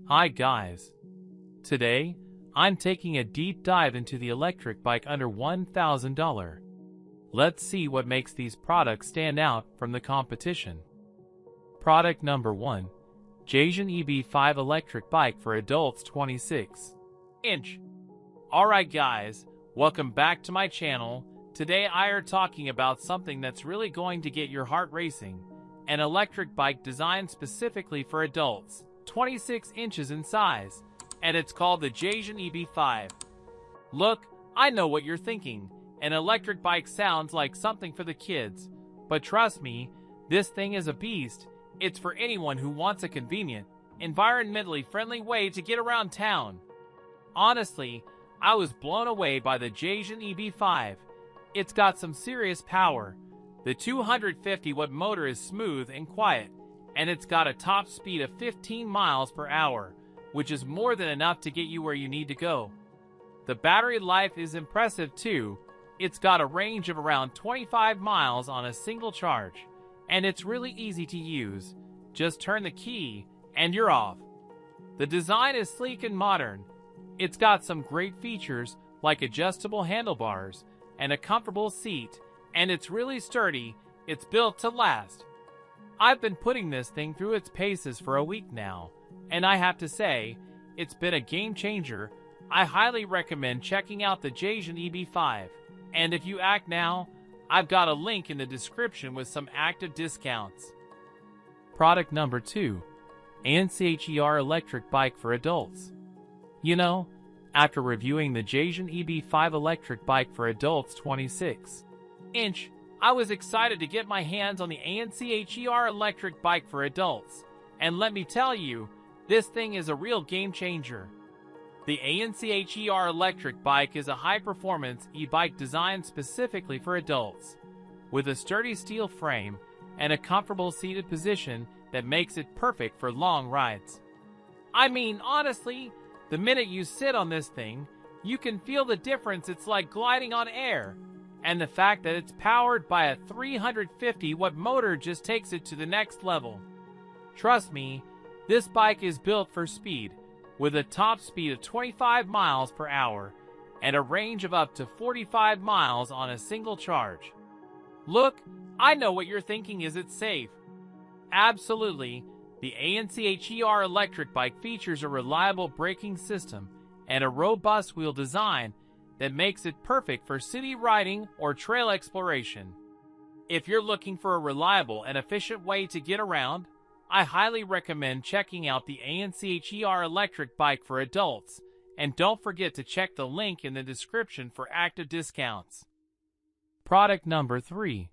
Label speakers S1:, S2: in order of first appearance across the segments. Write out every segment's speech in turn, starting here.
S1: Hi guys. Today, I'm taking a deep dive into the electric bike under $1,000. Let's see what makes these products stand out from the competition. Product number 1. Jasion EB5 electric bike for adults 26-inch. Alright guys, welcome back to my channel. Today I are talking about something that's really going to get your heart racing. An electric bike designed specifically for adults, 26 inches in size, and it's called the Jasion EB5. Look, I know what you're thinking. An electric bike sounds like something for the kids, but trust me, this thing is a beast. It's for anyone who wants a convenient, environmentally friendly way to get around town. Honestly, I was blown away by the Jasion EB5. It's got some serious power. The 250-watt motor is smooth and quiet, and it's got a top speed of 15 miles per hour, which is more than enough to get you where you need to go. The battery life is impressive too. It's got a range of around 25 miles on a single charge, and it's really easy to use. Just turn the key, and you're off. The design is sleek and modern. It's got some great features like adjustable handlebars and a comfortable seat, and it's really sturdy. It's built to last. I've been putting this thing through its paces for a week now, and I have to say, it's been a game changer. I highly recommend checking out the Jasion EB5, and if you act now, I've got a link in the description with some active discounts. Product number 2. ANCHEER electric bike for adults. You know, after reviewing the Jasion EB5 electric bike for adults 26-inch, I was excited to get my hands on the ANCHEER electric bike for adults, and let me tell you, this thing is a real game changer. The ANCHEER electric bike is a high-performance e-bike designed specifically for adults, with a sturdy steel frame and a comfortable seated position that makes it perfect for long rides. I mean, honestly, the minute you sit on this thing, you can feel the difference. It's like gliding on air, and the fact that it's powered by a 350-watt motor just takes it to the next level. Trust me, this bike is built for speed, with a top speed of 25 miles per hour and a range of up to 45 miles on a single charge. Look, I know what you're thinking. Is it safe? Absolutely. The ANCHEER electric bike features a reliable braking system and a robust wheel design that makes it perfect for city riding or trail exploration. If you're looking for a reliable and efficient way to get around, I highly recommend checking out the ANCHEER electric bike for adults, and don't forget to check the link in the description for active discounts. Product number 3.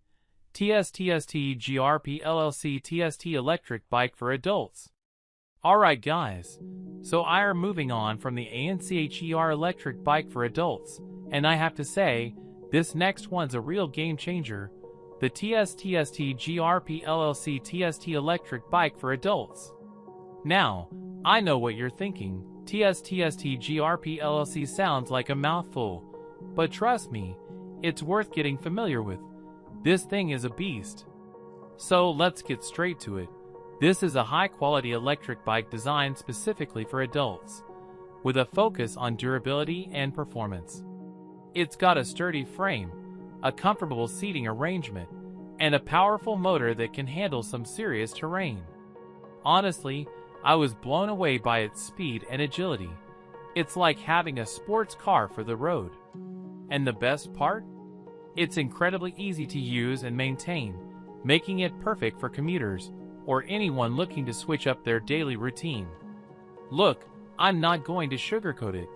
S1: TSTST GRP LLC TST electric bike for adults. Alright guys, so I are moving on from the ANCHEER electric bike for adults, and I have to say, this next one's a real game changer. The TSTST GRP LLC TST electric bike for adults. Now, I know what you're thinking. TSTST GRP LLC sounds like a mouthful, but trust me, it's worth getting familiar with. This thing is a beast. So let's get straight to it. This is a high-quality electric bike designed specifically for adults, with a focus on durability and performance. It's got a sturdy frame, a comfortable seating arrangement, and a powerful motor that can handle some serious terrain. Honestly, I was blown away by its speed and agility. It's like having a sports car for the road. And the best part? It's incredibly easy to use and maintain, making it perfect for commuters or anyone looking to switch up their daily routine. Look, I'm not going to sugarcoat it.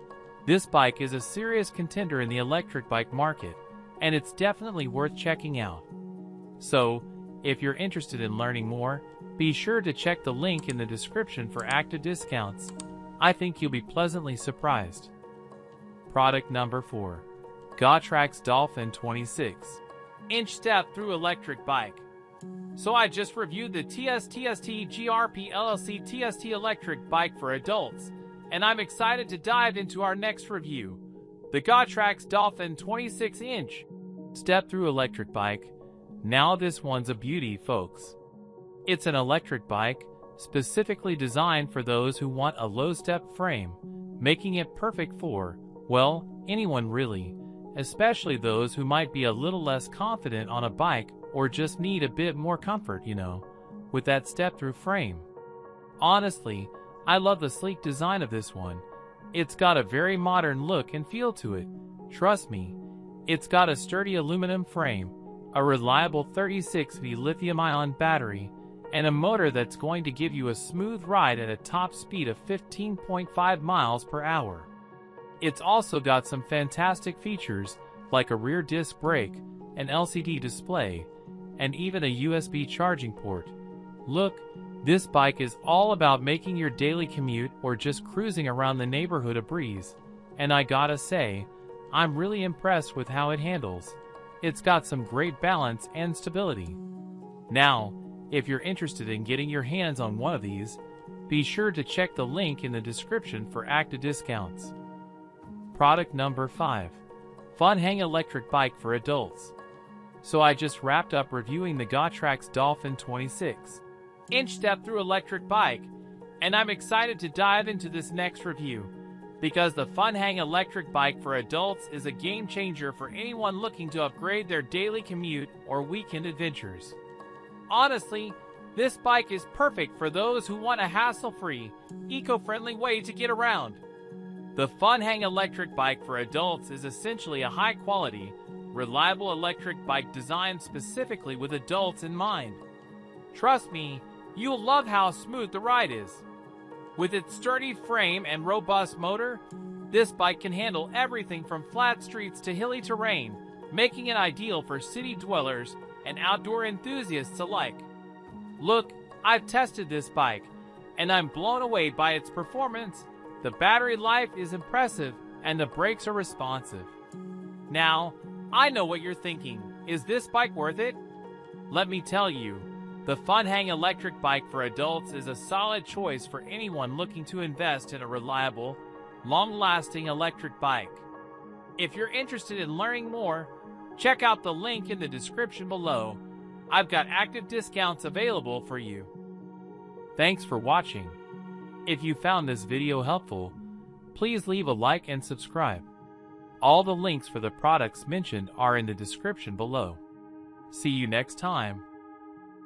S1: This bike is a serious contender in the electric bike market, and it's definitely worth checking out. So, if you're interested in learning more, be sure to check the link in the description for active discounts. I think you'll be pleasantly surprised. Product number 4. Gotrax Dolphin 26-inch step-through electric bike. So I just reviewed the TSTST GRP LLC TST electric bike for adults, and I'm excited to dive into our next review, the Gotrax Dolphin 26-inch step-through electric bike. Now this one's a beauty, folks. It's an electric bike specifically designed for those who want a low-step frame, making it perfect for, well, anyone really, especially those who might be a little less confident on a bike or just need a bit more comfort, with that step-through frame. Honestly, I love the sleek design of this one. It's got a very modern look and feel to it. Trust me, it's got a sturdy aluminum frame, a reliable 36V lithium-ion battery, and a motor that's going to give you a smooth ride at a top speed of 15.5 miles per hour. It's also got some fantastic features like a rear disc brake, an LCD display, and even a USB charging port. Look, this bike is all about making your daily commute or just cruising around the neighborhood a breeze, and I gotta say, I'm really impressed with how it handles. It's got some great balance and stability. Now, if you're interested in getting your hands on one of these, be sure to check the link in the description for active discounts. Product number 5. Funhang electric bike for adults. So I just wrapped up reviewing the Gotrax Dolphin 26-inch step-through electric bike, and I'm excited to dive into this next review, because the Funhang electric bike for adults is a game changer for anyone looking to upgrade their daily commute or weekend adventures. Honestly, this bike is perfect for those who want a hassle-free, eco-friendly way to get around. The Funhang electric bike for adults is essentially a high-quality, reliable electric bike designed specifically with adults in mind. Trust me, you'll love how smooth the ride is. With its sturdy frame and robust motor, this bike can handle everything from flat streets to hilly terrain, making it ideal for city dwellers and outdoor enthusiasts alike. Look, I've tested this bike, and I'm blown away by its performance. The battery life is impressive, and the brakes are responsive. Now, I know what you're thinking. Is this bike worth it? Let me tell you, the Funhang electric bike for adults is a solid choice for anyone looking to invest in a reliable, long-lasting electric bike. If you're interested in learning more, check out the link in the description below. I've got active discounts available for you. Thanks for watching. If you found this video helpful, please leave a like and subscribe. All the links for the products mentioned are in the description below. See you next time.